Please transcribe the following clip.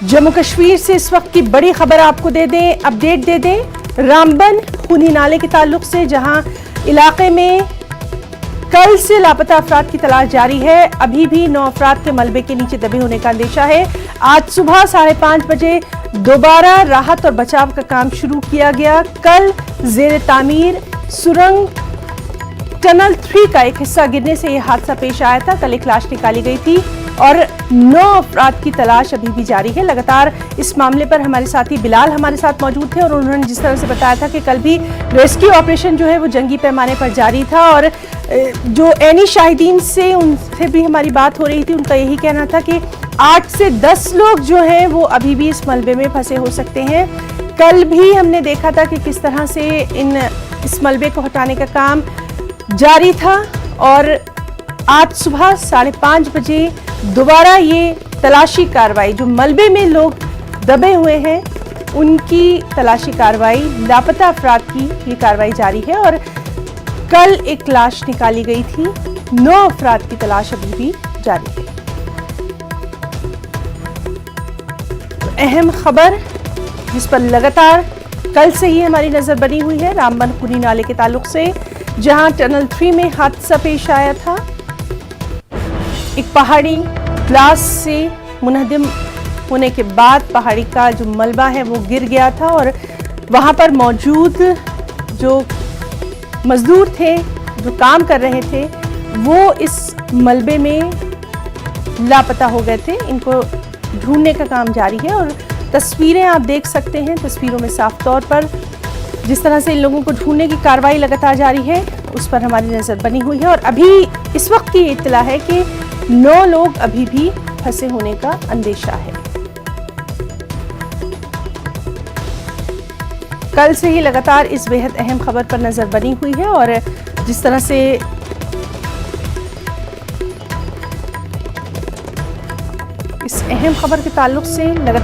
जम्मू कश्मीर से इस वक्त की बड़ी खबर आपको अपडेट दे दें। रामबन खूनी नाले के ताल्लुक से, जहां इलाके में कल से लापता अफराद की तलाश जारी है। अभी भी 9 अफराद के मलबे के नीचे दबे होने का अंदेशा है। आज सुबह 5:30 बजे दोबारा राहत और बचाव का काम शुरू किया गया। कल जेर तामीर सुरंग टनल 3 का एक हिस्सा गिरने से यह हादसा पेश आया था। कल एक लाश निकाली गई थी और 9 अफराद की तलाश अभी भी जारी है। लगातार इस मामले पर हमारे साथी बिलाल हमारे साथ मौजूद थे और उन्होंने जिस तरह से बताया था कि कल भी रेस्क्यू ऑपरेशन जो है वो जंगी पैमाने पर जारी था। और जो एनी शाहिदीन से उनसे भी हमारी बात हो रही थी, उनका यही कहना था कि 8 से 10 लोग जो हैं वो अभी भी इस मलबे में फंसे हो सकते हैं। कल भी हमने देखा था कि किस तरह से इस मलबे को हटाने का काम जारी था और आज सुबह 5:30 बजे दोबारा ये तलाशी कार्रवाई, जो मलबे में लोग दबे हुए हैं उनकी तलाशी कार्रवाई, लापता अफराद की ये कार्रवाई जारी है। और कल एक लाश निकाली गई थी। 9 अफराद की तलाश अभी भी जारी है। तो अहम खबर जिस पर लगातार कल से ही हमारी नजर बनी हुई है, रामबन खूनी नाले के ताल्लुक से, जहां टनल 3 में हादसा पेश आया था। एक पहाड़ी ब्लास्ट से मुनहदिम होने के बाद पहाड़ी का जो मलबा है वो गिर गया था और वहां पर मौजूद जो मजदूर थे, जो काम कर रहे थे, वो इस मलबे में लापता हो गए थे। इनको ढूंढने का काम जारी है और तस्वीरें आप देख सकते हैं। तस्वीरों में साफ तौर पर जिस तरह से इन लोगों को ढूंढने की कार्रवाई लगातार जारी है, उस पर हमारी नजर बनी हुई है। और अभी इस वक्त की इत्तला है कि 9 लोग अभी भी फंसे होने का अंदेशा है। कल से ही लगातार इस बेहद अहम खबर पर नजर बनी हुई है और जिस तरह से इस अहम खबर के ताल्लुक से लगातार